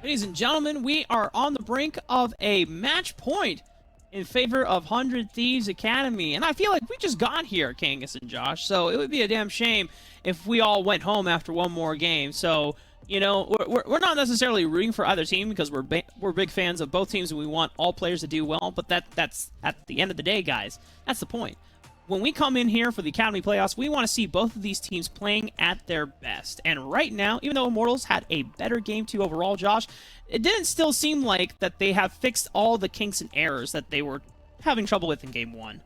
Ladies and gentlemen, we are on the brink of a match point in favor of 100 Thieves Academy. And I feel like we just got here, Kangas and Josh, so it would be a damn shame if we all went home after one more game. So, you know, we're not necessarily rooting for either team because we're big fans of both teams and we want all players to do well, but that's at the end of the day, guys, that's the point. When we come in here for the Academy playoffs, we want to see both of these teams playing at their best. And right now, even though Immortals had a better game 2 overall, Josh, it didn't still seem like that they have fixed all the kinks and errors that they were having trouble with in game 1.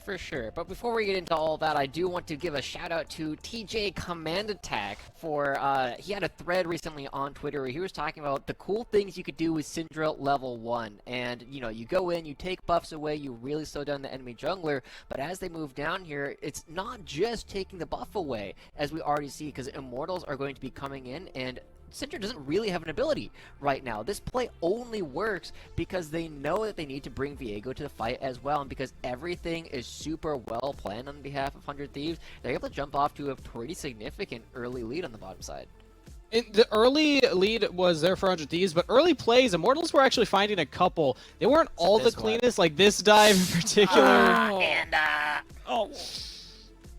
For sure, but before we get into all that, I do want to give a shout out to TJ Command Attack for, he had a thread recently on Twitter where he was talking about the cool things you could do with Syndra level 1, and, you know, you go in, you take buffs away, you really slow down the enemy jungler, but as they move down here, it's not just taking the buff away, as we already see, because Immortals are going to be coming in, and Syndra doesn't really have an ability right now. This play only works because they know that they need to bring Viego to the fight as well, and because everything is super well planned on behalf of 100 Thieves, they're able to jump off to a pretty significant early lead on the bottom side. The early lead was there for 100 Thieves, but early plays, Immortals were actually finding a couple. They weren't all the cleanest, like this dive in particular.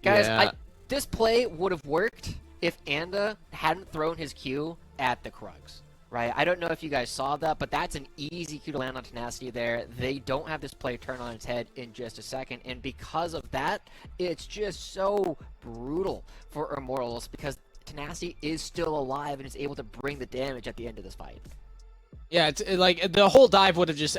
Guys, Yeah. this play would have worked if Anda hadn't thrown his Q at the Krugs, right? I don't know if you guys saw that, but that's an easy Q to land on Tenacity there. They don't have this play turn on its head in just a second, and because of that, it's just so brutal for Immortals because Tenacity is still alive and is able to bring the damage at the end of this fight. Yeah, like the whole dive would have just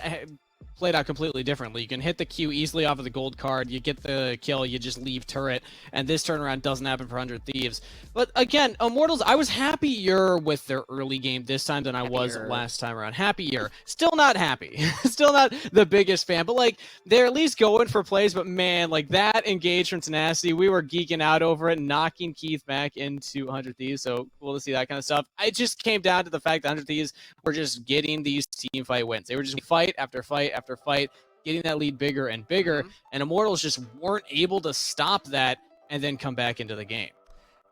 played out completely differently. You can hit the Q easily off of the gold card, you get the kill, you just leave turret, and this turnaround doesn't happen for 100 Thieves. But again, Immortals, I was happier with their early game this time than I was last time around. Happier. Still not happy. Still not the biggest fan, but like, they're at least going for plays, but man, like that engage from Tenacity, we were geeking out over it, knocking Keith back into 100 Thieves, so cool to see that kind of stuff. It just came down to the fact that 100 Thieves were just getting these team fight wins. They were just fight after fight after fight, getting that lead bigger and bigger, and Immortals just weren't able to stop that and then come back into the game.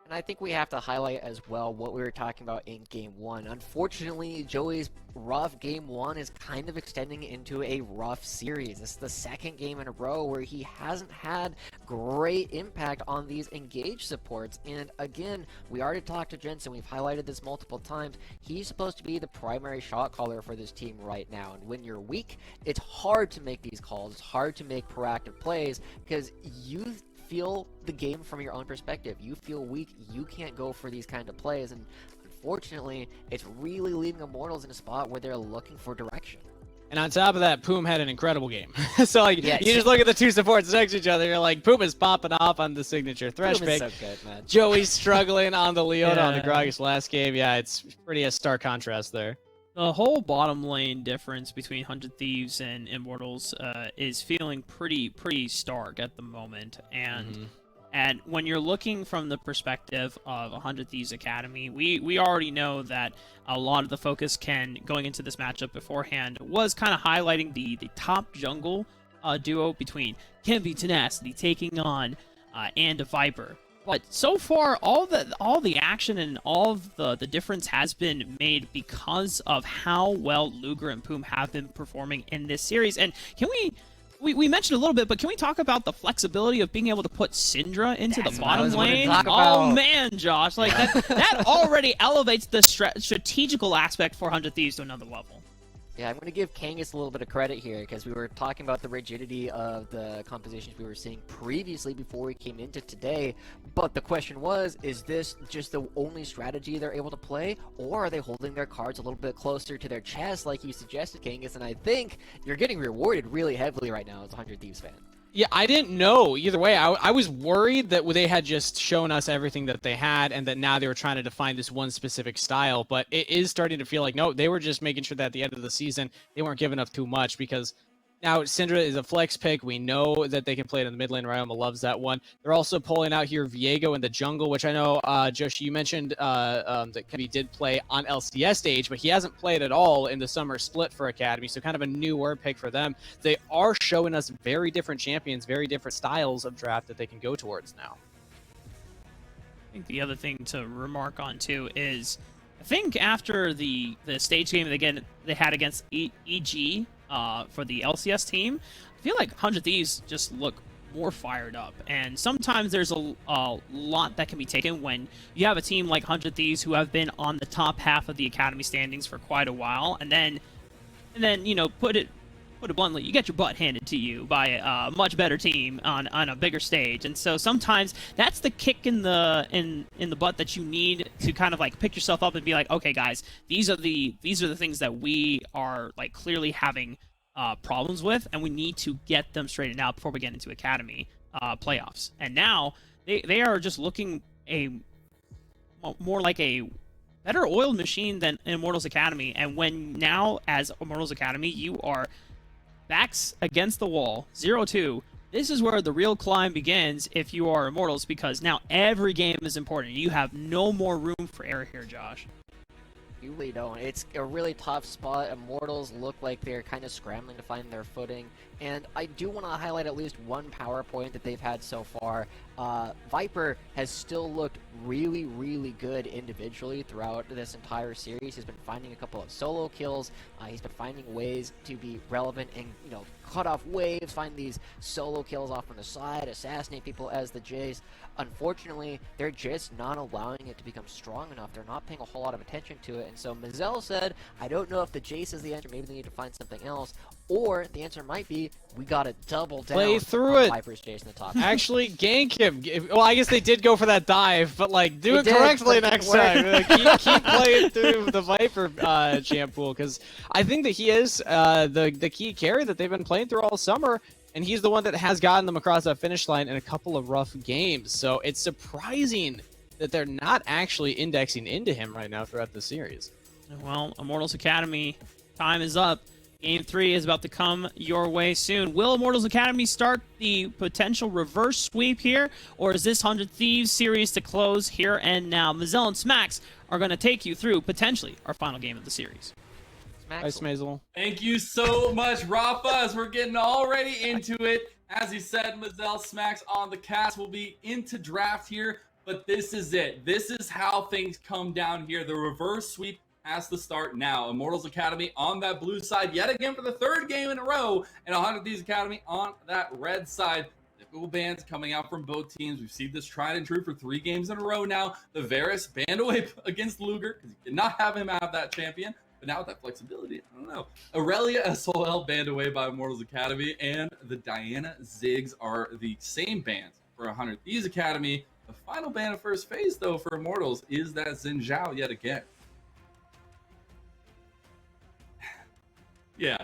And I think we have to highlight as well what we were talking about in Game 1. Unfortunately, Joey's rough Game 1 is kind of extending into a rough series. This is the second game in a row where he hasn't had great impact on these engaged supports. And again, we already talked to Jensen, we've highlighted this multiple times. He's supposed to be the primary shot caller for this team right now. And when you're weak, it's hard to make these calls. It's hard to make proactive plays because you feel the game from your own perspective. You feel weak, you can't go for these kind of plays, and unfortunately, it's really leaving Immortals in a spot where they're looking for direction. And on top of that, Poom had an incredible game. So like, you just look at the two supports next to each other, you're like, Poom is popping off on the signature Thresh pick. So good, man. Joey's struggling on the Leona on the Gragas last game. Yeah, it's pretty a stark contrast there. The whole bottom lane difference between 100 Thieves and Immortals is feeling pretty stark at the moment. And when you're looking from the perspective of 100 Thieves Academy, we already know that a lot of the focus going into this matchup beforehand was kind of highlighting the top jungle duo between Kenvi Tenacity taking on and a Viper. But so far, all the action and all of the difference has been made because of how well Luger and Poom have been performing in this series. And can we mentioned a little bit, but can we talk about the flexibility of being able to put Syndra into the bottom lane? Oh man, Josh, like that already elevates the strategical aspect for 100 Thieves to another level. Yeah, I'm going to give Kangas a little bit of credit here because we were talking about the rigidity of the compositions we were seeing previously before we came into today, but the question was, is this just the only strategy they're able to play, or are they holding their cards a little bit closer to their chest like you suggested, Kangas? And I think you're getting rewarded really heavily right now as a 100 Thieves fan. Yeah, I didn't know either way. I was worried that they had just shown us everything that they had and that now they were trying to define this one specific style, but it is starting to feel like, no, they were just making sure that at the end of the season, they weren't giving up too much because now Syndra is a flex pick. We know that they can play it in the mid lane. Ryoma loves that one. They're also pulling out here Viego in the jungle, which I know, Joshi, you mentioned that Kenvi did play on LCS stage, but he hasn't played at all in the summer split for Academy, so kind of a newer pick for them. They are showing us very different champions, very different styles of draft that they can go towards now. I think the other thing to remark on, too, is I think after the stage game they had against EG for the LCS team, I feel like 100 Thieves just look more fired up. And sometimes there's a lot that can be taken when you have a team like 100 Thieves who have been on the top half of the academy standings for quite a while, and then you know, put it bluntly, you get your butt handed to you by a much better team on a bigger stage. And so sometimes that's the kick in the butt that you need to kind of like pick yourself up and be like, okay guys, these are the things that we are like clearly having problems with, and we need to get them straightened out before we get into academy playoffs. And now they are just looking more like a better oiled machine than Immortals Academy. And when now as Immortals Academy you are backs against the wall, 0-2, this is where the real climb begins if you are Immortals, because now every game is important. You have no more room for error here, Josh. You really don't. It's a really tough spot. Immortals look like they're kind of scrambling to find their footing. And I do want to highlight at least one power point that they've had so far. Viper has still looked really, really good individually throughout this entire series. He's been finding a couple of solo kills. He's been finding ways to be relevant and, you know, cut off waves, find these solo kills off on the side, assassinate people as the Jace. Unfortunately, they're just not allowing it to become strong enough. They're not paying a whole lot of attention to it. And so Mazel said, I don't know if the Jace is the answer. Maybe they need to find something else. Or the answer might be, we gotta double down Play through on it. Viper's Jace in the top. Actually, gank him. Well, I guess they did go for that dive, but like, do They it did, correctly but it next didn't time. Like, keep playing through the Viper champ pool, because I think that he is the key carry that they've been playing through all summer, and he's the one that has gotten them across that finish line in a couple of rough games. So it's surprising that they're not actually indexing into him right now throughout the series. Well, Immortals Academy, time is up. Game 3 is about to come your way soon. Will Immortals Academy start the potential reverse sweep here, or is this 100 Thieves series to close here and now? Mazel and Smacks are going to take you through, potentially, our final game of the series. Nice, Mazel. Thank you so much, Rafa, as we're getting already into it. As you said, Mazel, Smacks on the cast will be into draft here, but this is it. This is how things come down here. The reverse sweep has to start now. Immortals Academy on that blue side yet again for the third game in a row, and 100 Thieves Academy on that red side. Typical bans coming out from both teams. We've seen this tried and true for 3 games in a row now. The Varus banned away against Luger because you did not have him have that champion. But now with that flexibility, I don't know. Aurelia SOL banned away by Immortals Academy, and the Diana Ziggs are the same bans for 100 Thieves Academy. The final ban of first phase, though, for Immortals is that Xin Zhao yet again. Yeah.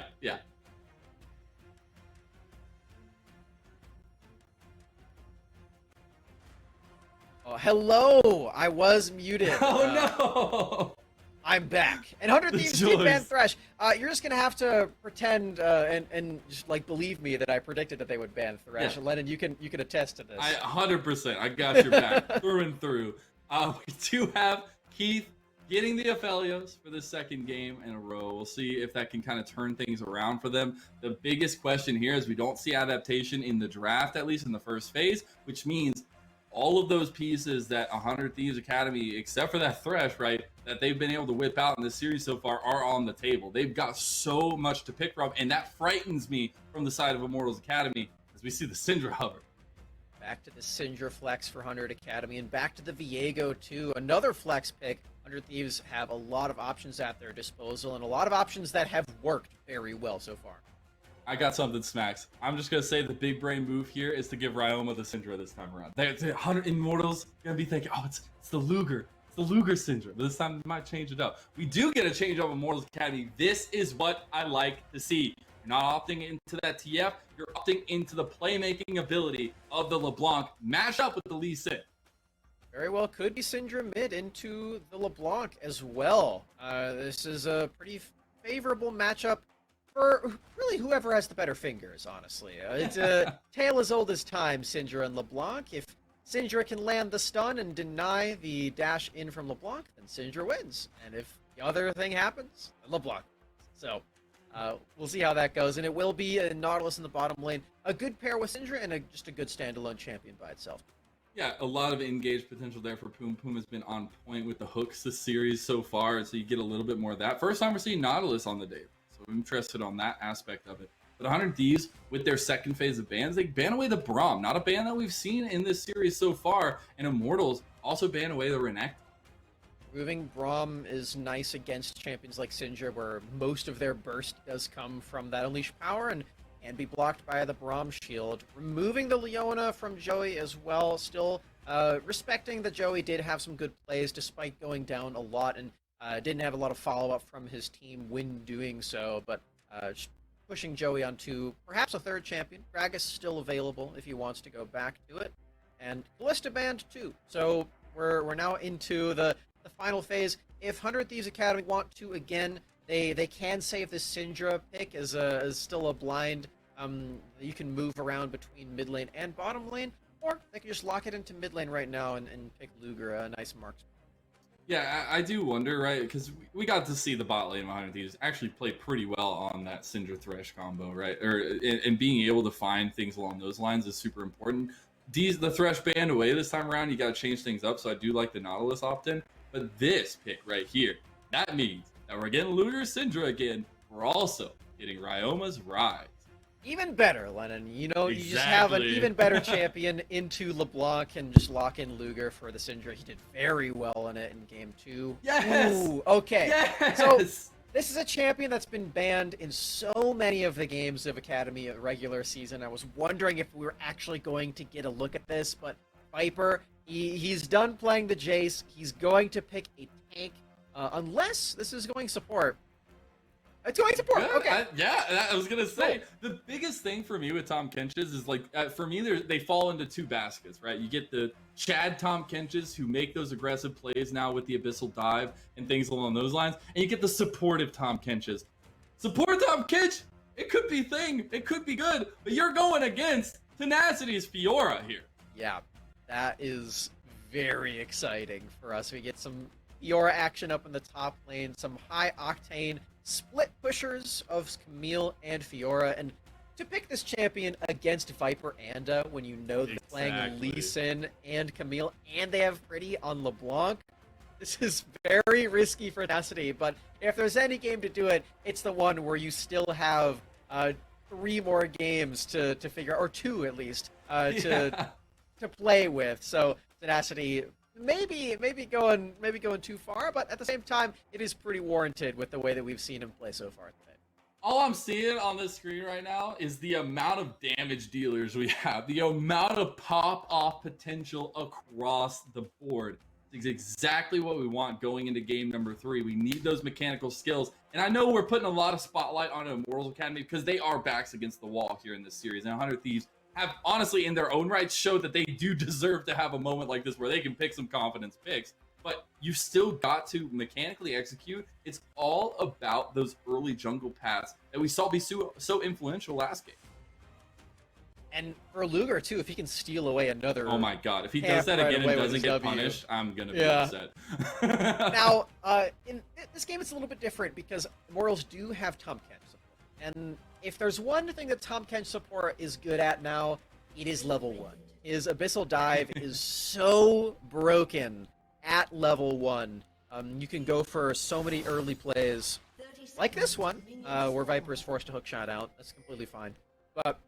Oh, hello! I was muted. Oh no! I'm back. And 100 Thieves did ban Thresh. You're just gonna have to pretend and just like believe me that I predicted that they would ban Thresh. Yeah. And Lennon, you can attest to this. 100%. I got your back through and through. We do have Keith getting the Aphelios for the second game in a row. We'll see if that can kind of turn things around for them. The biggest question here is we don't see adaptation in the draft, at least in the first phase, which means all of those pieces that 100 Thieves Academy, except for that Thresh, right, that they've been able to whip out in this series so far are on the table. They've got so much to pick from, and that frightens me from the side of Immortals Academy as we see the Syndra hover. Back to the Syndra flex for 100 Academy, and back to the Viego too. Another flex pick. 100 Thieves have a lot of options at their disposal, and a lot of options that have worked very well so far. I got something, Smacks. I'm just going to say the big brain move here is to give Ryoma the Syndra this time around. 100 Immortals going to be thinking, oh, it's the Luger. It's the Luger Syndra. But this time, we might change it up. We do get a change up Immortals Academy. This is what I like to see. You're not opting into that TF. You're opting into the playmaking ability of the LeBlanc. Mash up with the Lee Sin. Very well, could be Syndra mid into the LeBlanc as well. This is a pretty favorable matchup for really whoever has the better fingers, honestly. It's a tale as old as time, Syndra and LeBlanc. If Syndra can land the stun and deny the dash in from LeBlanc, then Syndra wins. And if the other thing happens, then LeBlanc wins. So we'll see how that goes. And it will be a Nautilus in the bottom lane. A good pair with Syndra and just a good standalone champion by itself. Yeah, a lot of engaged potential there for Poom. Poom has been on point with the hooks this series so far, so you get a little bit more of that. First time we're seeing Nautilus on the day, so I'm interested on that aspect of it. But 100 Thieves, with their second phase of bans, they ban away the Braum, not a ban that we've seen in this series so far, and Immortals also ban away the Renekton. Moving Braum is nice against champions like Syndra, where most of their burst does come from that Unleashed power and be blocked by the Braum shield. Removing the Leona from Joey as well, still respecting that Joey did have some good plays despite going down a lot and didn't have a lot of follow-up from his team when doing so, but pushing Joey onto perhaps a third champion. Gragas still available if he wants to go back to it. And Ballista banned too. So we're now into the final phase. If 100 Thieves Academy want to again, they can save this Syndra pick as still a blind. You can move around between mid lane and bottom lane, or they can just lock it into mid lane right now and pick Luger, a nice marksman. Yeah, I do wonder, right? Because we got to see the bot lane of 100 Thieves actually play pretty well on that Syndra Thresh combo, right? And being able to find things along those lines is super important. The Thresh banned away this time around. You got to change things up, so I do like the Nautilus opt-in. But this pick right here, that means that we're getting Luger Syndra again. We're also getting Ryoma's Rise. Even better, Lennon. You know, Exactly. You just have an even better champion into LeBlanc and just lock in Luger for the Syndra. He did very well in it in game 2. Yes! Ooh, okay. Yes! So, this is a champion that's been banned in so many of the games of Academy regular season. I was wondering if we were actually going to get a look at this, but Viper, he's done playing the Jace. He's going to pick a tank, unless this is going support. It's going support. Good. Okay. I was gonna say the biggest thing for me with Tahm Kenches is like for me they fall into two baskets, right? You get the Chad Tahm Kenches who make those aggressive plays now with the Abyssal Dive and things along those lines, and you get the supportive Tahm Kenches. Support Tahm Kench, it could be thing, it could be good, but you're going against Tenacity's Fiora here. Yeah, that is very exciting for us. We get some Fiora action up in the top lane, some high octane split pushers of Camille and Fiora, and to pick this champion against Viper Anda when you know they're playing Lee Sin and Camille, and they have Pretty on LeBlanc, this is very risky for Tenacity, but if there's any game to do it, it's the one where you still have 3 more games to figure, or 2 at least, to play with. So Tenacity maybe going too far, but at the same time, it is pretty warranted with the way that we've seen him play so far today. All I'm seeing on this screen right now is the amount of damage dealers we have, the amount of pop-off potential across the board. It's exactly what we want going into game number 3. We need those mechanical skills, and I know we're putting a lot of spotlight on Immortals Academy because they are backs against the wall here in this series, and 100 Thieves have honestly in their own right showed that they do deserve to have a moment like this where they can pick some confidence picks, but you still got to mechanically execute. It's all about those early jungle paths that we saw be so influential last game. And for Luger too, if he can steal away another, oh my god, if he does that again and doesn't get punished, I'm gonna be upset. Now in this game it's a little bit different because Immortals do have Tahm Kench support, and if there's one thing that Tahm Kench support is good at now, it is level 1. His Abyssal Dive is so broken at level 1. You can go for so many early plays, like this one, where Viper is forced to hook shot out. That's completely fine. But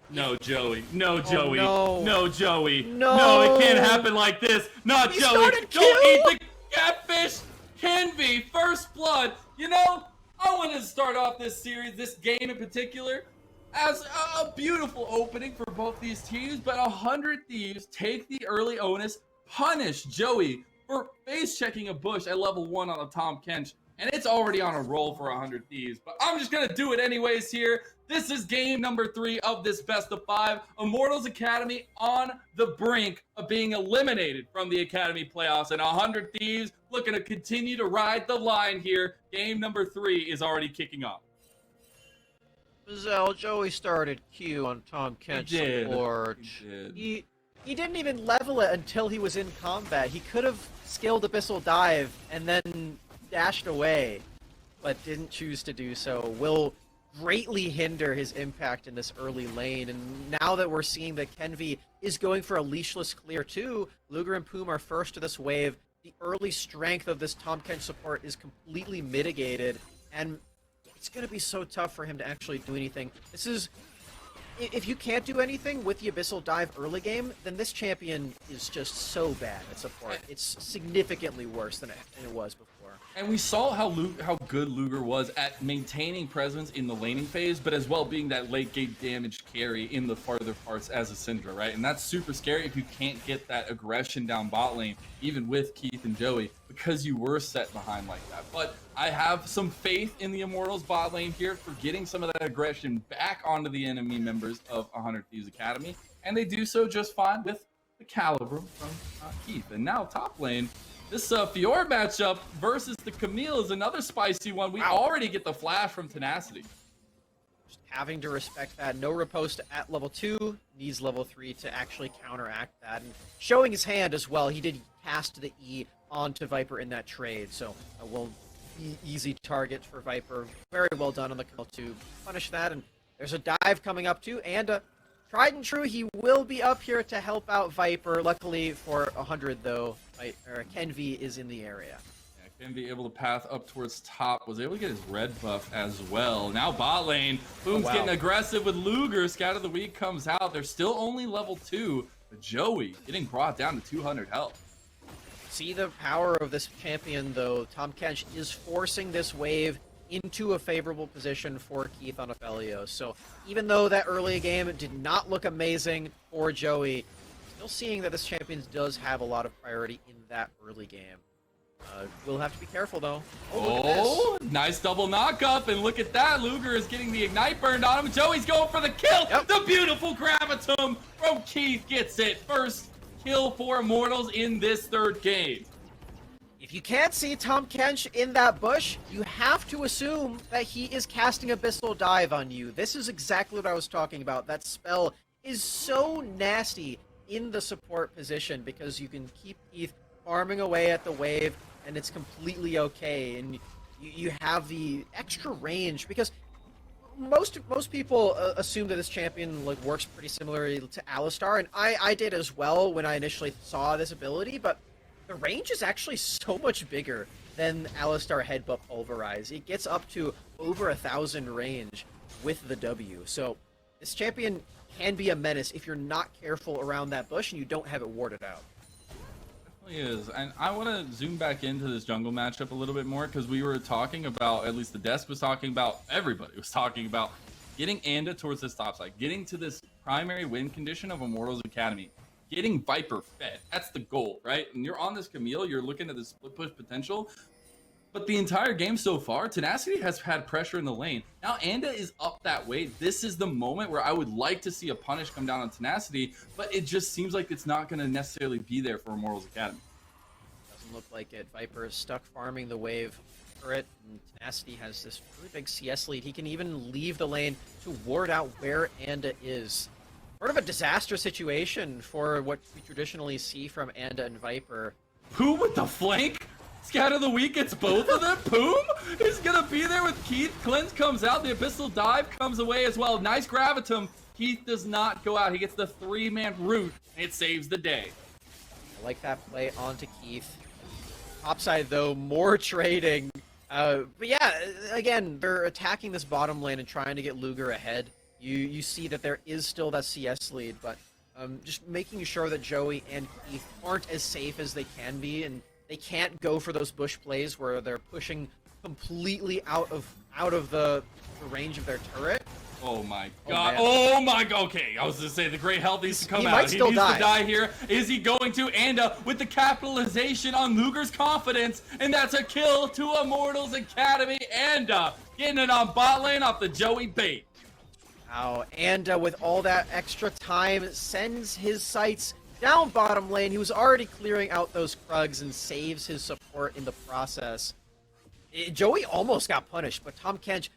no, Joey. No, Joey. no. No, Joey. No. No, it can't happen like this. Not He Joey. started Don't kill. eat the catfish. Kenvi, first blood. You know, I want to start off this series, this game in particular, as a beautiful opening for both these teams, but 100 Thieves take the early onus, punish Joey for face checking a bush at level 1 on a Tahm Kench, and it's already on a roll for 100 Thieves, but I'm just gonna do it anyways here. This is game number 3 of this best of 5. Immortals Academy on the brink of being eliminated from the Academy playoffs, and 100 Thieves looking to continue to ride the line here. Game number 3 is already kicking off. Zell, Joey started Q on Tahm Kench support. He didn't even level it until he was in combat. He could have skilled Abyssal Dive and then dashed away, but didn't choose to do so. Will greatly hinder his impact in this early lane. And now that we're seeing that Kenvi is going for a leashless clear too, Luger and Poom are first to this wave. The early strength of this Tahm Kench support is completely mitigated, and it's going to be so tough for him to actually do anything. This is... If you can't do anything with the Abyssal Dive early game, then this champion is just so bad at support. It's significantly worse than it was before. And we saw how good Luger was at maintaining presence in the laning phase, but as well being that late game damage carry in the farther parts as a Syndra, right? And that's super scary if you can't get that aggression down bot lane, even with Keith and Joey, because you were set behind like that. But I have some faith in the Immortals bot lane here for getting some of that aggression back onto the enemy members of 100 Thieves Academy, and they do so just fine with the caliber from Keith. And now top lane, this Fiora matchup versus the Camille is another spicy one. We already get the flash from Tenacity. Just having to respect that. No riposte at level 2, needs level 3 to actually counteract that. And showing his hand as well, he did cast the E onto Viper in that trade, so will be easy target for Viper. Very well done on the Camille to punish that. And there's a dive coming up too, and tried and true, he will be up here to help out Viper. Luckily for 100 though, Kenvi is in the area. Yeah, Kenvi able to path up towards top, was able to get his red buff as well. Now bot lane, Boom's getting aggressive with Luger. Scout of the week comes out. They're still only level 2, but Joey getting brought down to 200 health. See the power of this champion though. Tahm Kench is forcing this wave into a favorable position for Keith on Aphelios. So even though that early game did not look amazing for Joey, still seeing that this champion does have a lot of priority in that early game. We'll have to be careful though. Oh, nice double knock-up, and look at that. Luger is getting the ignite burned on him. Joey's going for the kill. Yep. The beautiful gravitum from Keith gets it. First kill for Immortals in this third game. If you can't see Tahm Kench in that bush, you have to assume that he is casting Abyssal Dive on you. This is exactly what I was talking about. That spell is so nasty in the support position because you can keep Keith farming away at the wave and it's completely okay. And you have the extra range because most people assume that this champion works pretty similarly to Alistar, and I did as well when I initially saw this ability, but the range is actually so much bigger than Alistar Headbutt Pulverize. It gets up to over 1,000 range with the W. So this champion can be a menace if you're not careful around that bush and you don't have it warded out. It definitely is. And I want to zoom back into this jungle matchup a little bit more because we were talking about, at least the desk was talking about, everybody was talking about getting Anda towards this top side, getting to this primary win condition of Immortals Academy. Getting Viper fed. That's the goal, right? And you're on this Camille, you're looking at this split push potential. But the entire game so far, Tenacity has had pressure in the lane. Now Anda is up that way. This is the moment where I would like to see a punish come down on Tenacity, but it just seems like it's not going to necessarily be there for Immortals Academy. Doesn't look like it. Viper is stuck farming the wave turret, and Tenacity has this really big CS lead. He can even leave the lane to ward out where Anda is. Sort of a disaster situation for what we traditionally see from Anda and Viper. Poom with the flank? Scout of the week gets both of them? Poom is gonna be there with Keith. Cleanse comes out, the Abyssal Dive comes away as well. Nice gravitum. Keith does not go out. He gets the 3-man root, and it saves the day. I like that play onto Keith. Topside though, more trading. But yeah, again, they're attacking this bottom lane and trying to get Luger ahead. You see that there is still that CS lead, but just making sure that Joey and Keith aren't as safe as they can be, and they can't go for those bush plays where they're pushing completely out of the range of their turret. Oh my god. Oh my god. Okay, I was going to say the great health needs to come out. He needs to die here. Is he going to? Anda with the capitalization on Luger's confidence, and that's a kill to Immortals Academy. Anda getting it on bot lane off the Joey bait. Wow, and with all that extra time, sends his sights down bottom lane. He was already clearing out those Krugs and saves his support in the process. Joey almost got punished, but Tahm Kench,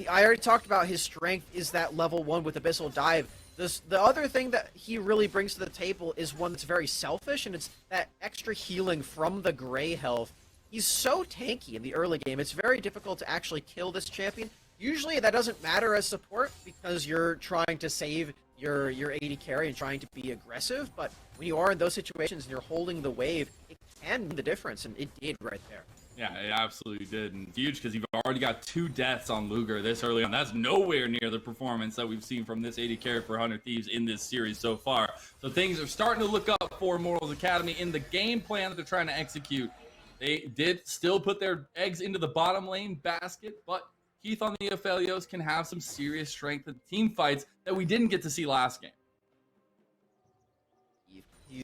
I already talked about his strength is that level 1 with Abyssal Dive. The other thing that he really brings to the table is one that's very selfish, and it's that extra healing from the gray health. He's so tanky in the early game. It's very difficult to actually kill this champion. Usually that doesn't matter as support because you're trying to save your AD carry and trying to be aggressive, but when you are in those situations and you're holding the wave, it can be the difference, and it did right there. Yeah, it absolutely did, and it's huge because you've already got 2 deaths on Luger this early on. That's nowhere near the performance that we've seen from this AD carry for 100 Thieves in this series so far. So things are starting to look up for Immortals Academy in the game plan that they're trying to execute. They did still put their eggs into the bottom lane basket, but Keith on the Aphelios can have some serious strength in team fights that we didn't get to see last game.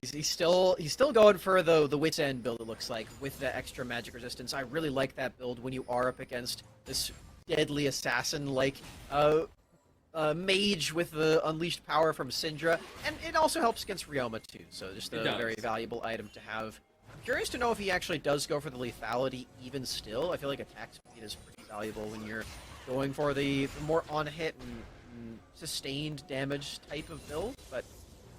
He's still going for the wit's end build, it looks like, with the extra magic resistance. I really like that build when you are up against this deadly assassin like mage with the unleashed power from Syndra, and it also helps against Ryoma too, so just a very valuable item to have. I'm curious to know if he actually does go for the lethality even still. I feel like attack speed is pretty valuable when you're going for the more on-hit and sustained damage type of build, but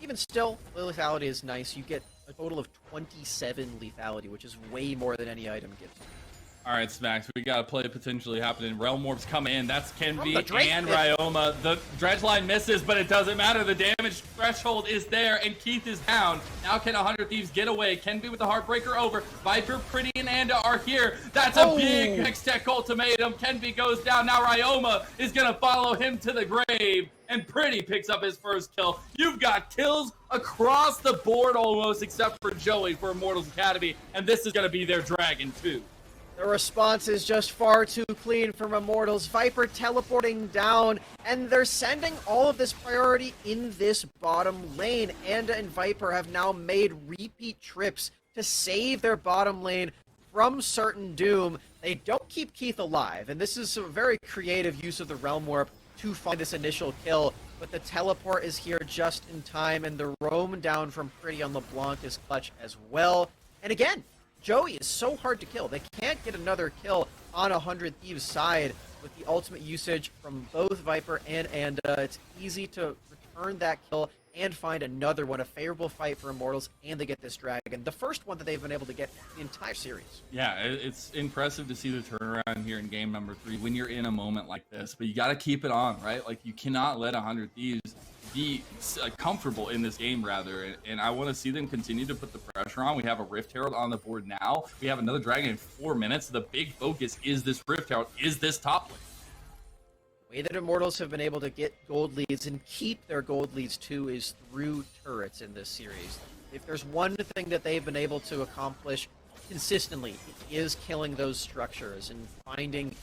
even still, the lethality is nice. You get a total of 27 lethality, which is way more than any item gives you. All right, Smacks, we got a play potentially happening. Realm Orbs come in. That's Kenby and pit. Ryoma. The dredge line misses, but it doesn't matter. The damage threshold is there, and Keith is down. Now can 100 Thieves get away? Kenby with the Heartbreaker over. Viper, Pretty, and Anda are here. That's a big Hextech ultimatum. Kenby goes down. Now Ryoma is going to follow him to the grave, and Pretty picks up his first kill. You've got kills across the board almost, except for Joey for Immortals Academy, and this is going to be their Dragon too. The response is just far too clean from Immortals. Viper teleporting down, and they're sending all of this priority in this bottom lane. Anda and Viper have now made repeat trips to save their bottom lane from certain doom. They don't keep Keith alive, and this is a very creative use of the Realm Warp to find this initial kill, but the teleport is here just in time, and the roam down from Pretty on LeBlanc is clutch as well. And again, Joey is so hard to kill. They can't get another kill on 100 Thieves' side with the ultimate usage from both Viper and Anda. It's easy to return that kill and find another one, a favorable fight for Immortals, and they get this dragon. The first one that they've been able to get the entire series. Yeah, it's impressive to see the turnaround here in game number 3 when you're in a moment like this, but you got to keep it on, right? Like, you cannot let 100 Thieves be comfortable in this game, rather, and I want to see them continue to put the pressure on. We have a Rift Herald on the board now. We have another dragon in 4 minutes. The big focus is this Rift Herald, is this top lane. The way that Immortals have been able to get gold leads and keep their gold leads too is through turrets in this series. If there's one thing that they've been able to accomplish consistently, it is killing those structures and finding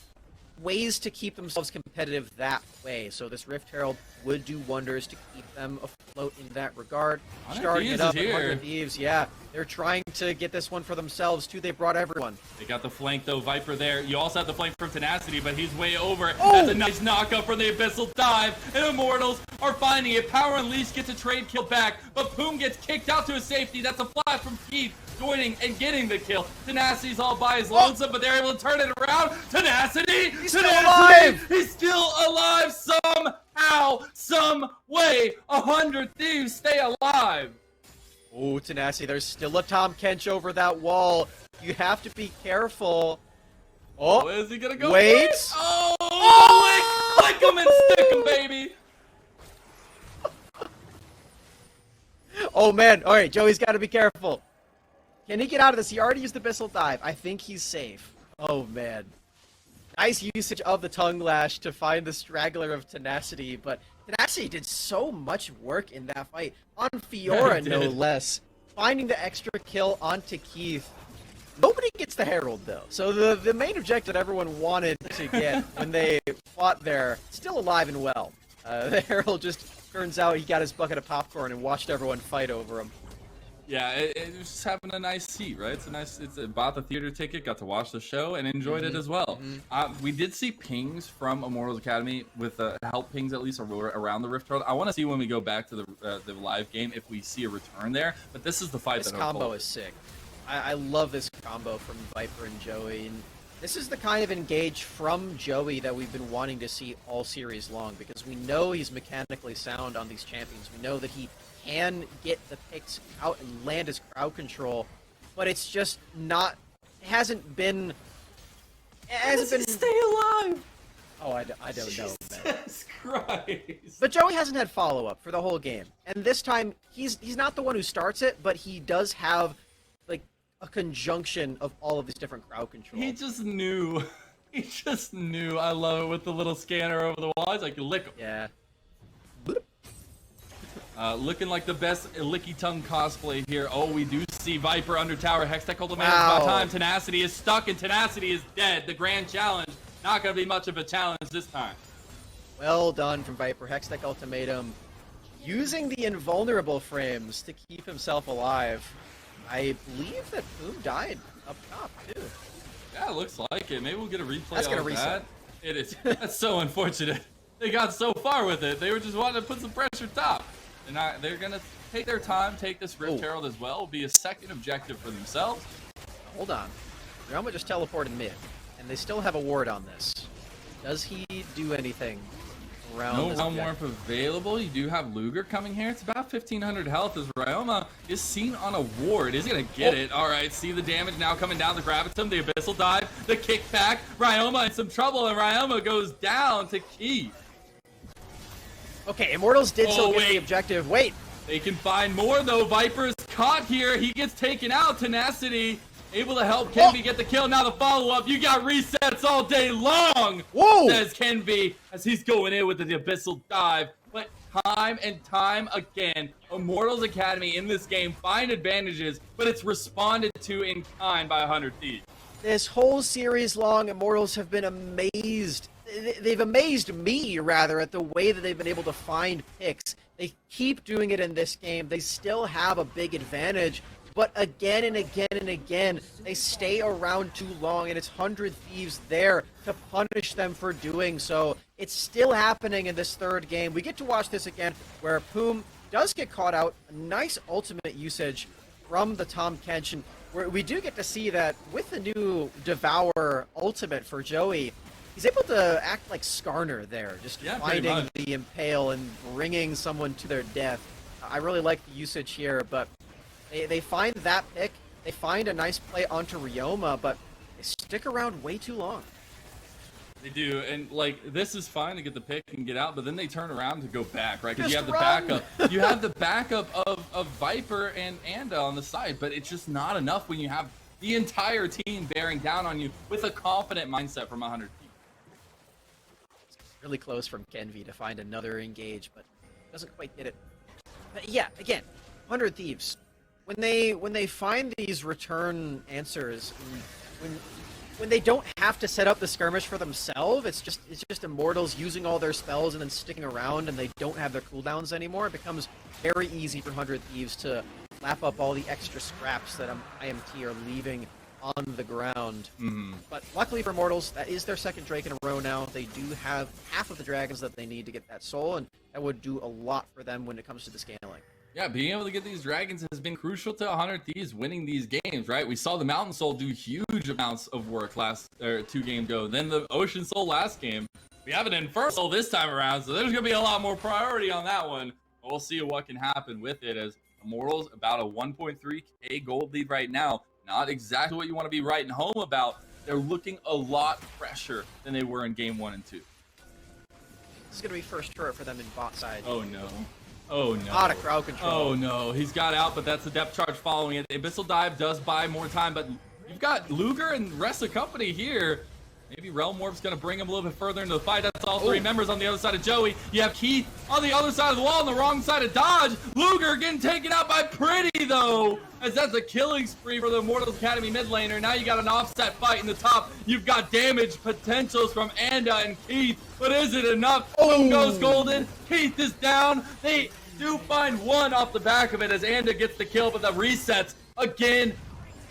ways to keep themselves competitive that way. So this Rift Herald would do wonders to keep them afloat in that regard. Starting it up at 100 Thieves, yeah. They're trying to get this one for themselves too. They brought everyone. They got the flank though, Viper there. You also have the flank from Tenacity, but he's way over. That's a nice knockup from the Abyssal Dive, and Immortals are finding it. Power Unleashed gets a trade kill back, but Poom gets kicked out to his safety. That's a flash from Keith, joining and getting the kill. Tenacity's all by his lonesome, but they're able to turn it around. Tenacity! He's still alive! He's still alive somehow, some way. 100 Thieves stay alive. Oh, Tenacity, there's still a Tahm Kench over that wall. You have to be careful. Oh, is he gonna go? Wait! Lick him and stick him, baby! Oh man, alright, Joey's gotta be careful. Can he get out of this? He already used the Abyssal Dive. I think he's safe. Oh man. Nice usage of the Tongue Lash to find the straggler of Tenacity, but Tenacity did so much work in that fight. On Fiora, no less. Finding the extra kill onto Keith. Nobody gets the Herald, though. So the main objective that everyone wanted to get when they fought there, still alive and well. The Herald just turns out he got his bucket of popcorn and watched everyone fight over him. Yeah, it was just having a nice seat, right? It's bought the theater ticket, got to watch the show, and enjoyed it as well. We did see pings from Immortals Academy with help pings at least around the Rift Herald. I want to see when we go back to the live game if we see a return there. But this is the fight this that combo is sick. I love this combo from Viper and Joey, and this is the kind of engage from Joey that we've been wanting to see all series long, because we know he's mechanically sound on these champions. We know that he can get the picks out and land his crowd control, but it's just not. It hasn't been. It hasn't been. Stay alive. Oh, I don't know, man. Jesus Christ. But Joey hasn't had follow-up for the whole game. And this time, he's not the one who starts it, but he does have, like, a conjunction of all of these different crowd control. He just knew. He just knew. I love it with the little scanner over the wall. He's like, lick him. Yeah. Looking like the best licky tongue cosplay here. Oh, we do see Viper under tower. Hextech ultimate Wow. by time. Tenacity is stuck and Tenacity is dead. The grand challenge. Not going to be much of a challenge this time. Well done from Viper. Hextech Ultimatum. Using the invulnerable frames to keep himself alive. I believe that Boom died up top, too. Yeah, it looks like it. Maybe we'll get a replay That's gonna of reset. that. It is. That's so unfortunate. They got so far with it. They were just wanting to put some pressure top. And they're going to take their time, take this Rift Herald as well. Will be a second objective for themselves. Hold on. Ryoma just teleported mid, and they still have a ward on this. Does he do anything around No this realm objective? warp available. You do have Luger coming here. It's about 1,500 health as Ryoma is seen on a ward. Is he going to get it? All right, see the damage now coming down. The Gravitum, the Abyssal Dive, the kickback. Ryoma in some trouble, and Ryoma goes down to Keith. Okay, Immortals did still get the wait. objective. Wait, They can find more, though. Viper's caught here. He gets taken out. Tenacity able to help Kenby get the kill. Now the follow-up. You got resets all day long, Whoa! says Kenby as he's going in with the Abyssal Dive. But time and time again, Immortals Academy in this game find advantages, but it's responded to in kind by 100 Thieves. This whole series long, Immortals have been amazed. They've amazed me, rather, at the way that they've been able to find picks. They keep doing it in this game. They still have a big advantage, but again and again and again, they stay around too long, and it's 100 Thieves there to punish them for doing so. It's still happening in this third game. We get to watch this again, where Poom does get caught out. A nice ultimate usage from the Tahm Kench, and we do get to see that with the new Devour ultimate for Joey, he's able to act like Skarner there, just Yeah, pretty finding much. the impale and bringing someone to their death. I really like the usage here, but they find that pick, they find a nice play onto Ryoma, but they stick around way too long. They do, and like this is fine to get the pick and get out, but then they turn around to go back, right? Because you have Just the run! backup. You have the backup of Viper and Anda on the side, but it's just not enough when you have the entire team bearing down on you with a confident mindset from 100 people. Really close from Kenvi to find another engage, but doesn't quite get it. But yeah, again, 100 Thieves. When they find these return answers, when they don't have to set up the skirmish for themselves, it's just Immortals using all their spells and then sticking around, and they don't have their cooldowns anymore. It becomes very easy for 100 Thieves to lap up all the extra scraps that IMT are leaving on the ground. But luckily for Immortals, that is their second Drake in a row now. They do have half of the dragons that they need to get that soul, and that would do a lot for them when it comes to the scaling. Yeah, being able to get these dragons has been crucial to 100 Thieves winning these games, right? We saw the Mountain Soul do huge amounts of work last 2 games ago. Then the Ocean Soul last game. We have an Infernal Soul this time around, so there's going to be a lot more priority on that one. We'll see what can happen with it, as Immortals about a 1.3k gold lead right now. Not exactly what you want to be writing home about. They're looking a lot fresher than they were in game 1 and 2. This is going to be first turret for them in bot side. Oh no. Oh no. Out of crowd control. Oh no, he's got out, but that's the depth charge following it. Abyssal Dive does buy more time, but you've got Luger and the rest of the company here. Maybe Realm Warp's gonna bring him a little bit further into the fight. That's all 3 members on the other side of Joey. You have Keith on the other side of the wall, on the wrong side of Dodge. Luger getting taken out by Pretty, though, as that's a killing spree for the Immortals Academy mid laner. Now you got an offset fight in the top. You've got damage potentials from Anda and Keith, but is it enough? Boom goes Golden. Keith is down. They do find one off the back of it as Anda gets the kill, but the resets again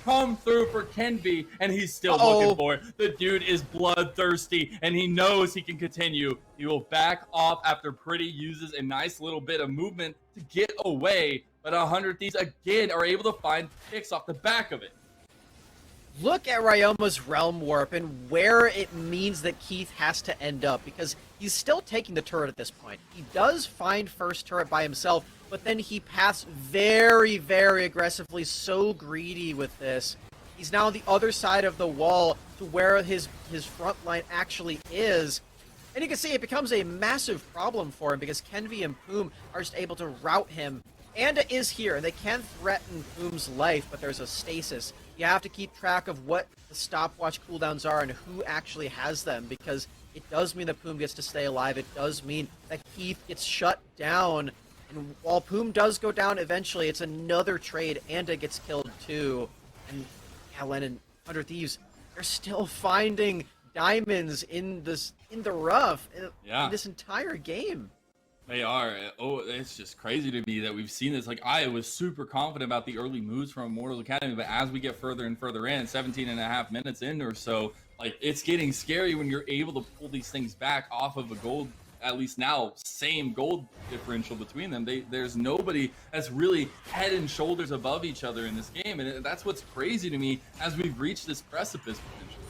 come through for Kenby, and he's still looking for it. The dude is bloodthirsty, and he knows he can continue. He will back off after Pretty uses a nice little bit of movement to get away, but 100 Thieves again are able to find picks off the back of it. Look at Ryoma's Realm Warp and where it means that Keith has to end up, because he's still taking the turret at this point. He does find first turret by himself, but then he passed very, very aggressively, so greedy with this. He's now on the other side of the wall to where his front line actually is. And you can see it becomes a massive problem for him because Kenvi and Poom are just able to rout him. Anda is here, and they can threaten Poom's life, but there's a stasis. You have to keep track of what the stopwatch cooldowns are and who actually has them, because it does mean that Poom gets to stay alive. It does mean that Keith gets shut down. And while Poom does go down eventually, it's another trade. Anda gets killed too. And Helen and 100 Thieves, they're still finding diamonds in the rough in this entire game. They are. Oh, it's just crazy to me that we've seen this. Like, I was super confident about the early moves from Immortals Academy, but as we get further and further in, 17 and a half minutes in or so, like, it's getting scary when you're able to pull these things back off of a gold, at least now, same gold differential between them. There's nobody that's really head and shoulders above each other in this game, and that's what's crazy to me as we've reached this precipice potentially.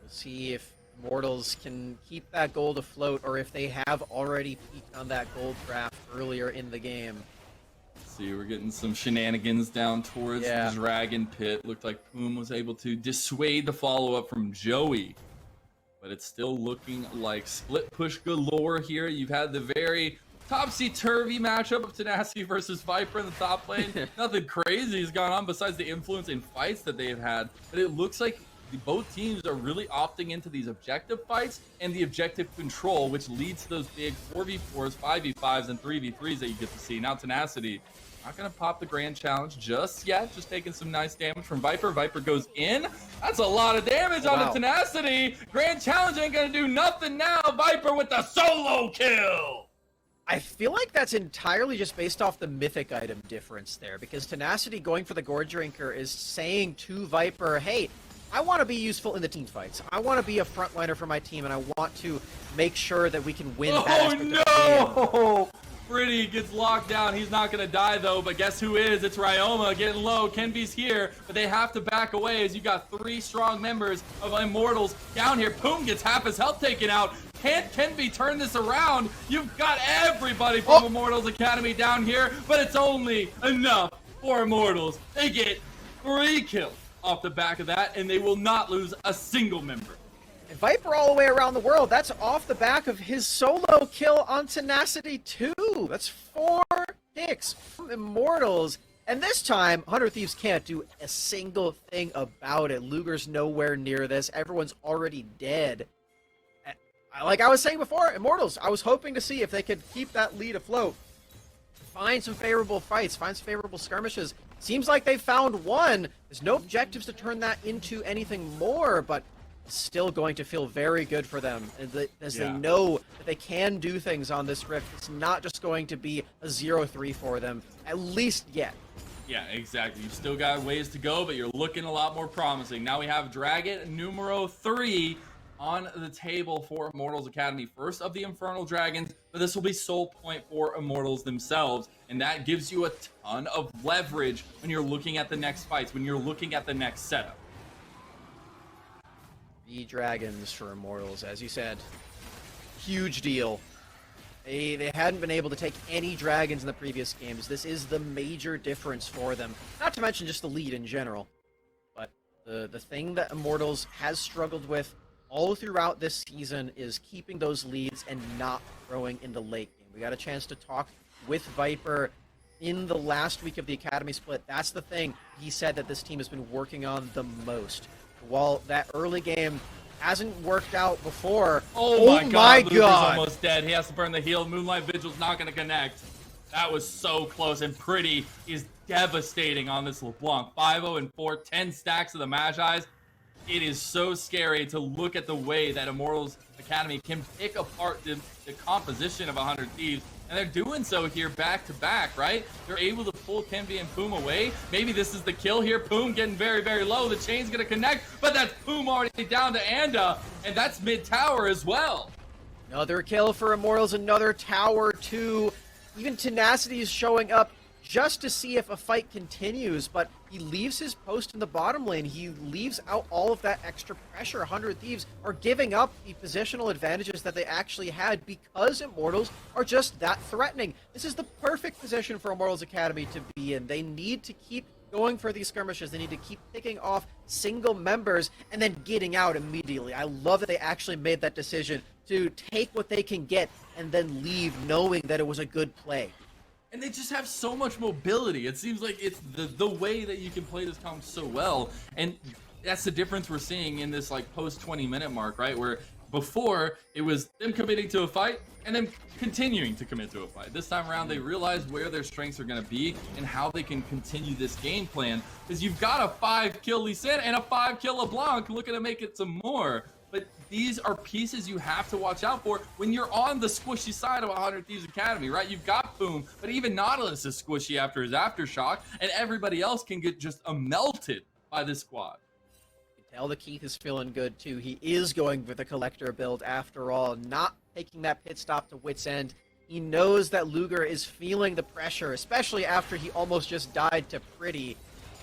We'll see if Immortals can keep that gold afloat, or if they have already peaked on that gold draft earlier in the game. See, we're getting some shenanigans down towards the Dragon Pit. Looked like Poom was able to dissuade the follow-up from Joey. But it's still looking like split push galore here. You've had the very topsy-turvy matchup of Tenacity versus Viper in the top lane. Nothing crazy has gone on besides the influence in fights that they've had. But it looks like both teams are really opting into these objective fights and the objective control, which leads to those big 4v4s, 5v5s, and 3v3s that you get to see. Now Tenacity not going to pop the grand challenge just yet, just taking some nice damage from Viper. Viper goes in. That's a lot of damage on the Tenacity. Grand challenge ain't going to do nothing now. Viper with the solo kill. I feel like that's entirely just based off the mythic item difference there, because Tenacity going for the Gore Drinker is saying to Viper, hey, I want to be useful in the team fights. I want to be a frontliner for my team, and I want to make sure that we can win that aspect of the game. Oh, no! Pretty gets locked down. He's not going to die, though, but guess who is? It's Ryoma getting low. Kenby's here, but they have to back away as you got 3 strong members of Immortals down here. Poom gets half his health taken out. Can't Kenby turn this around? You've got everybody from Immortals Academy down here, but it's only enough for Immortals. They get 3 kills off the back of that, and they will not lose a single member. And Viper all the way around the world, that's off the back of his solo kill on Tenacity 2. That's 4 picks from Immortals. And this time, 100 Thieves can't do a single thing about it. Luger's nowhere near this. Everyone's already dead. Like I was saying before, Immortals, I was hoping to see if they could keep that lead afloat. Find some favorable fights, find some favorable skirmishes. Seems like they found one. There's no objectives to turn that into anything more, but it's still going to feel very good for them as they know that they can do things on this rift. It's not just going to be a 0-3 for them, at least yet. Yeah, exactly. You've still got ways to go, but you're looking a lot more promising. Now we have Dragon numero 3 on the table for Immortals Academy. First of the Infernal Dragons, but this will be soul point for Immortals themselves, and that gives you a ton of leverage when you're looking at the next fights, when you're looking at the next setup. The Dragons for Immortals, as you said, huge deal. They hadn't been able to take any dragons in the previous games. This is the major difference for them. Not to mention just the lead in general. But the thing that Immortals has struggled with all throughout this season is keeping those leads and not throwing in the late game. We got a chance to talk with Viper in the last week of the Academy split. That's the thing he said that this team has been working on the most. While that early game hasn't worked out before. Oh my god, Luger's almost dead. He has to burn the heal. Moonlight Vigil's not going to connect. That was so close, and Pretty is devastating on this LeBlanc. 5-0 and 4, 10 stacks of the Magi's. It is so scary to look at the way that Immortals Academy can pick apart the composition of 100 Thieves, and they're doing so here back to back, right? They're able to pull Kenby and Poom away. Maybe this is the kill here. Poom getting very, very low. The chain's going to connect, but that's Poom already down to Anda, and that's mid-tower as well. Another kill for Immortals, another tower too. Even Tenacity is showing up just to see if a fight continues, but he leaves his post in the bottom lane. He leaves out all of that extra pressure. 100 Thieves are giving up the positional advantages that they actually had because Immortals are just that threatening. This is the perfect position for Immortals Academy to be in. They need to keep going for these skirmishes. They need to keep picking off single members and then getting out immediately. I love that they actually made that decision to take what they can get and then leave knowing that it was a good play. And they just have so much mobility. It seems like it's the way that you can play this comp so well. And that's the difference we're seeing in this like post 20-minute mark, right? Where before it was them committing to a fight and then continuing to commit to a fight. This time around, they realize where their strengths are going to be and how they can continue this game plan. Because you've got a 5-kill Lee Sin and a 5-kill LeBlanc looking to make it some more. But these are pieces you have to watch out for when you're on the squishy side of 100 Thieves Academy, right? You've got Boom, but even Nautilus is squishy after his aftershock, and everybody else can get just melted by this squad. You can tell that Keith is feeling good too. He is going for the collector build after all, not taking that pit stop to wit's end. He knows that Luger is feeling the pressure, especially after he almost just died to Pretty.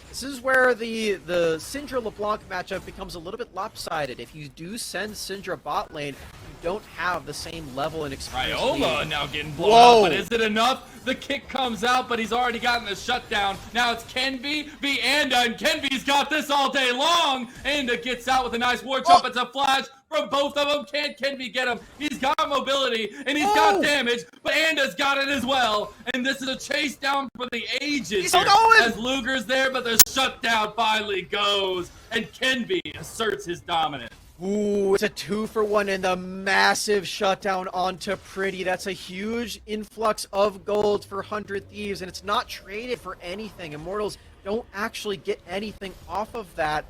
This is where the Syndra LeBlanc matchup becomes a little bit lopsided. If you do send Syndra bot lane, you don't have the same level and experience. Ryoma now getting blown up, but is it enough? The kick comes out, but he's already gotten the shutdown. Now it's Kenvi v Anda, and Kenvi's got this all day long. Anda gets out with a nice war jump. It's a flash from both of them. Can't Kenvi get him? He's got mobility, and he's got damage, but Anda's got it as well. And this is a chase down for the ages here, as Luger's there, but the shutdown finally goes, and Kenvi asserts his dominance. Ooh, it's a 2-for-1 and the massive shutdown onto Pretty. That's a huge influx of gold for 100 Thieves, and it's not traded for anything. Immortals don't actually get anything off of that.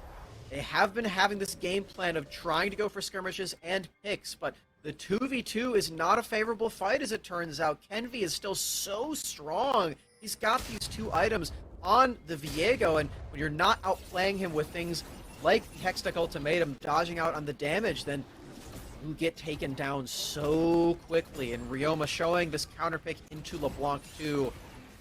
They have been having this game plan of trying to go for skirmishes and picks, but the 2v2 is not a favorable fight as it turns out. Kenvi is still so strong. He's got these 2 items on the Viego, and when you're not outplaying him with things like the Hextech Ultimatum, dodging out on the damage, then you get taken down so quickly. And Ryoma showing this counter pick into LeBlanc too.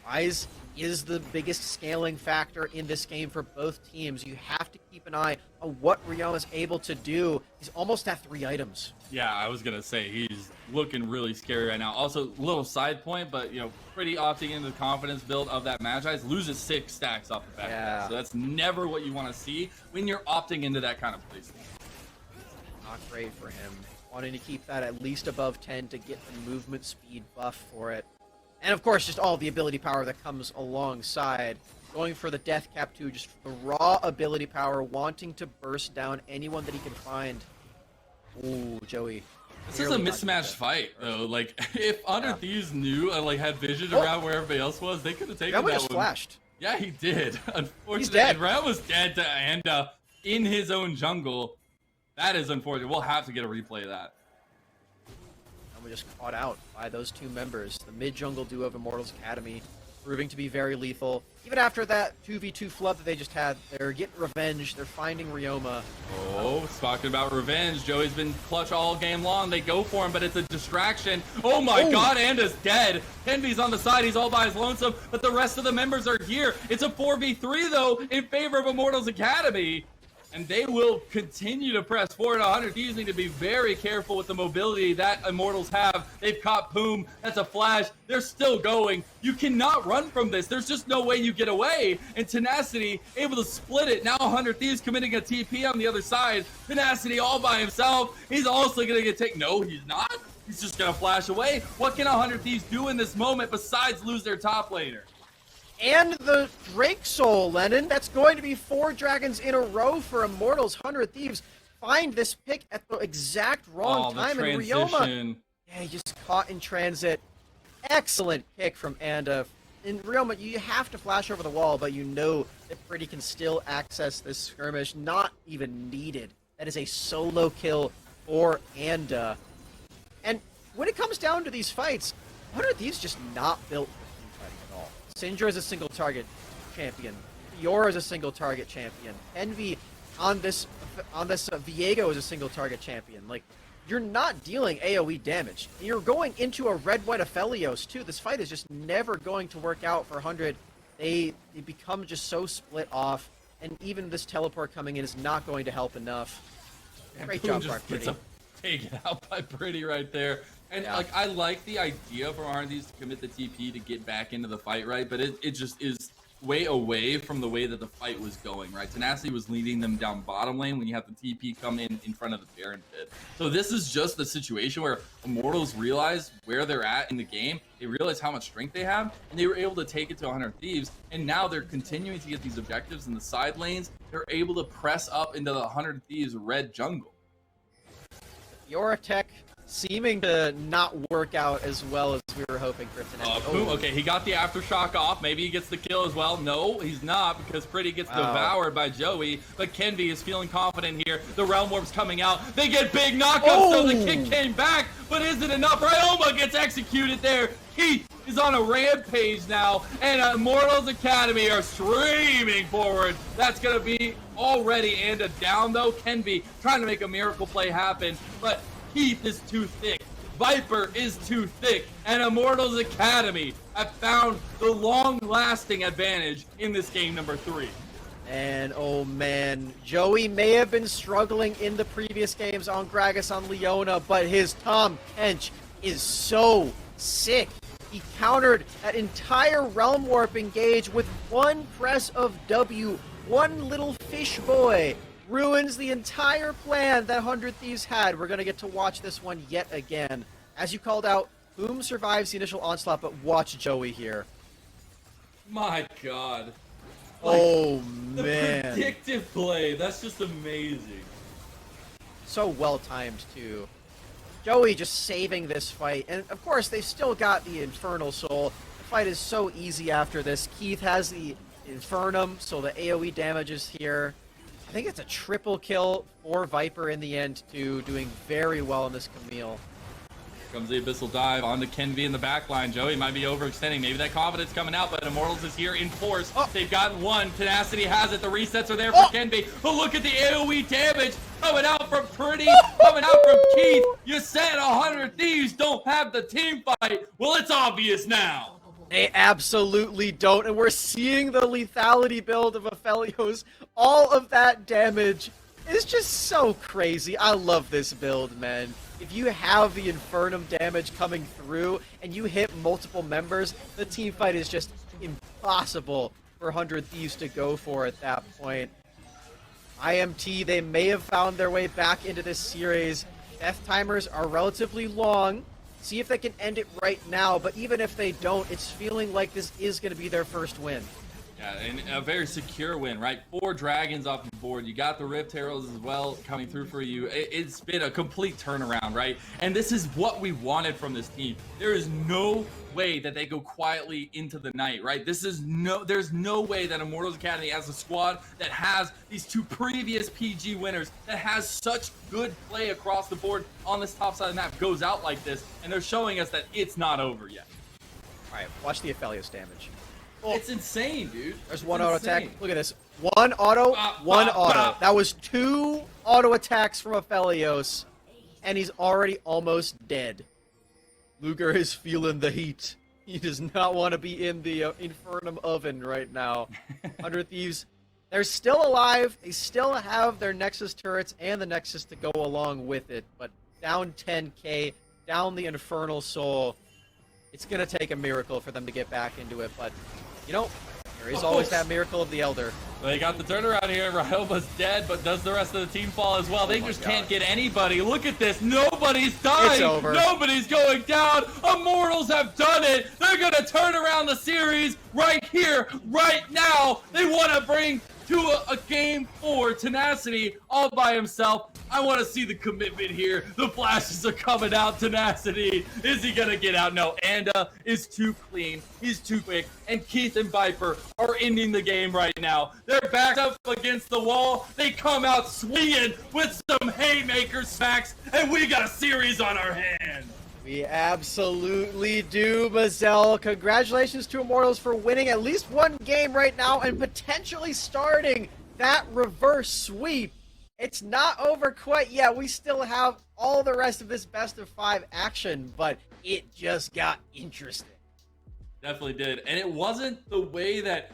Ryze is the biggest scaling factor in this game for both teams. You have to keep an eye on what Ryoma's able to do. He's almost at 3 items. Yeah, I was gonna say he's looking really scary right now. Also, little side point, but you know, Pretty opting into the confidence build of that Magi loses 6 stacks off the back. Yeah. So that's never what you want to see when you're opting into that kind of placement. Not great for him. Wanting to keep that at least above 10 to get the movement speed buff for it. And of course, just all the ability power that comes alongside. Going for the death cap too, just the raw ability power, wanting to burst down anyone that he can find. Ooh, Joey. This is a mismatched fight, though. Like, if 100 Thieves knew and like had vision around where everybody else was, they could have taken that just one. Flashed. Yeah, he did. Unfortunately, He's dead. Ram was dead to Anda in his own jungle. That is unfortunate. We'll have to get a replay of that. And we're just caught out by those 2 members. The mid-jungle duo of Immortals Academy, proving to be very lethal. Even after that 2v2 flub that they just had, they're getting revenge. They're finding Ryoma. Oh, talking about revenge. Joey's been clutch all game long. They go for him, but it's a distraction. Oh my god, Anda's dead. Kenvi's on the side. He's all by his lonesome, but the rest of the members are here. It's a 4v3, though, in favor of Immortals Academy. And they will continue to press forward. 100 Thieves need to be very careful with the mobility that Immortals have. They've caught Boom. That's a flash. They're still going. You cannot run from this. There's just no way you get away. And Tenacity able to split it. Now 100 Thieves committing a TP on the other side. Tenacity all by himself. He's also going to get taken. No, he's not. He's just going to flash away. What can 100 Thieves do in this moment besides lose their top laner? And the Drake Soul, Lennon. That's going to be 4 dragons in a row for Immortals. 100 Thieves find this pick at the exact wrong time. And Ryoma, yeah, he just caught in transit. Excellent pick from Anda. In Ryoma, you have to flash over the wall, but you know that Pretty can still access this skirmish. Not even needed. That is a solo kill for Anda. And when it comes down to these fights, 100 Thieves just not built Syndra is a single target champion. Fiora is a single target champion. Envy on this Viego is a single target champion. Like, you're not dealing AoE damage. You're going into a red-white Aphelios too. This fight is just never going to work out for 100. They become just so split off, and even this teleport coming in is not going to help enough. Great job, Pretty. Taken out by Pretty right there. And like, I like the idea for RDs to commit the TP to get back into the fight, right? But it just is way away from the way that the fight was going, right? Tenacity was leading them down bottom lane when you have the TP come in front of the Baron pit. So this is just the situation where Immortals realize where they're at in the game. They realize how much strength they have, and they were able to take it to 100 Thieves. And now they're continuing to get these objectives in the side lanes. They're able to press up into the 100 Thieves red jungle. Fiora tech seeming to not work out as well as we were hoping for tonight. Okay, he got the aftershock off. Maybe he gets the kill as well. No, he's not, because Pretty gets devoured by Joey. But Kenvi is feeling confident here. The Realm Warp's coming out. They get big knockouts, so the kick came back. But is it enough? Ryoma gets executed there. Keith is on a rampage now, and Immortals Academy are streaming forward. That's going to be already Anda down, though. Kenvi trying to make a miracle play happen, but Keith is too thick. Viper is too thick, and Immortals Academy have found the long-lasting advantage in this game number 3. And oh man, Joey may have been struggling in the previous games on Gragas, on Leona, but his Tahm Kench is so sick. He countered that entire Realm Warp engage with one press of W. One little fish boy ruins the entire plan that 100 Thieves had. We're going to get to watch this one yet again. As you called out, Boom survives the initial onslaught, but watch Joey here. My God. Oh, the man. The predictive play, that's just amazing. So well-timed, too. Joey just saving this fight. And, of course, they still got the Infernal Soul. The fight is so easy after this. Keith has the Infernum, so the AoE damage is here. I think it's a triple kill for Viper in the end, too, doing very well in this Camille. Comes the Abyssal Dive onto Kenvi in the backline. Joey might be overextending. Maybe that confidence coming out, but Immortals is here in force. They've gotten one. Tenacity has it. The resets are there for Kenvi. But look at the AoE damage coming out from Pretty, coming out from Keith. You said 100 Thieves don't have the team fight. Well, it's obvious now. They absolutely don't, and we're seeing the lethality build of Aphelios. All of that damage is just so crazy. I love this build, man. If you have the Infernum damage coming through and you hit multiple members, the team fight is just impossible for 100 Thieves to go for at that point. IMT, they may have found their way back into this series. Death timers are relatively long. See if they can end it right now, but even if they don't, it's feeling like this is going to be their first win. Yeah, and a very secure win, right? 4 dragons off the board. You got the Rift Heralds as well coming through for you. It's been a complete turnaround, right? And this is what we wanted from this team. There is no way that they go quietly into the night, right? There's no way that Immortals Academy has a squad that has these 2 previous PG winners, that has such good play across the board on this top side of the map, goes out like this, and they're showing us that it's not over yet. All right, watch the Aphelios damage. It's insane, dude. There's one auto attack. Look at this. One auto, one auto. That was 2 auto attacks from Aphelios, and he's already almost dead. Luger is feeling the heat. He does not want to be in the Infernum oven right now. 100 Thieves, they're still alive. They still have their Nexus turrets and the Nexus to go along with it, but down 10k, down the Infernal Soul. It's going to take a miracle for them to get back into it, but, you know, there is always that miracle of the Elder. They got the turnaround here. Ryoma's dead, but does the rest of the team fall as well? They just can't get anybody. Look at this. Nobody's dying. It's over. Nobody's going down. Immortals have done it. They're going to turn around the series right here, right now. They want to bring to a game 4 Tenacity all by himself. I want to see the commitment here. The flashes are coming out. Tenacity. Is he going to get out? No. Anda is too clean. He's too quick. And Keith and Viper are ending the game right now. They're backed up against the wall. They come out swinging with some haymaker smacks. And we got a series on our hands. We absolutely do, Mazel. Congratulations to Immortals for winning at least one game right now and potentially starting that reverse sweep. It's not over quite yet. We still have all the rest of this best of 5 action, but it just got interesting. Definitely did. And it wasn't the way that,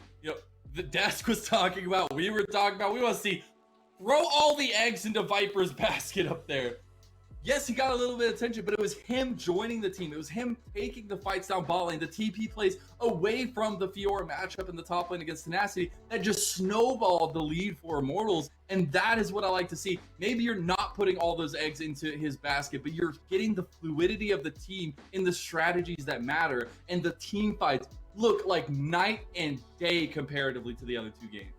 the desk was talking about, we were talking about. We want to see, throw all the eggs into Viper's basket up there. yes, he got a little bit of attention, but it was him joining the team. It was him taking the fights down bot lane, the TP plays away from the Fiora matchup in the top lane against Tenacity that just snowballed the lead for Immortals. And that is what I like to see. Maybe you're not putting all those eggs into his basket, but you're getting the fluidity of the team in the strategies that matter. And the team fights look like night and day comparatively to the other two games.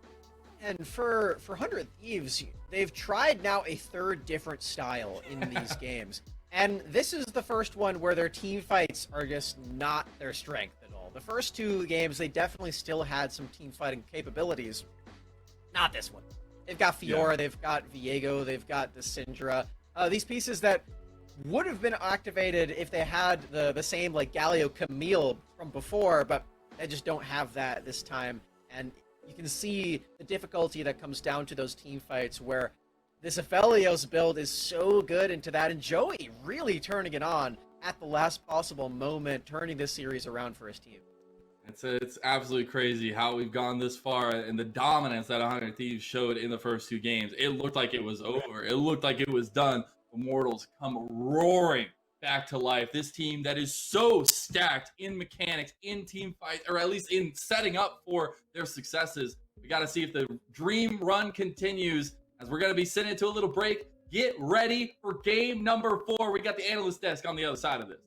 And for 100 Thieves, they've tried now a third different style in these games. And this is the first one where their team fights are just not their strength at all. The first two games, they definitely still had some team fighting capabilities. Not this one. They've got Fiora, they've got Viego, they've got the Syndra. These pieces that would have been activated if they had the same like Galio Camille from before, but they just don't have that this time. And you can see the difficulty that comes down to those team fights where this Aphelios build is so good into that, and Joey really turning it on at the last possible moment, turning this series around for his team. It's absolutely crazy how we've gone this far and the dominance that 100 Thieves showed in the first two games. It looked like it was over. It looked like it was done. Immortals come roaring back to life. This team that is so stacked in mechanics, in team fight, or at least in setting up for their successes. We got to see if the dream run continues as we're going to be sitting into a little break. Get ready for game number 4. We got the analyst desk on the other side of this.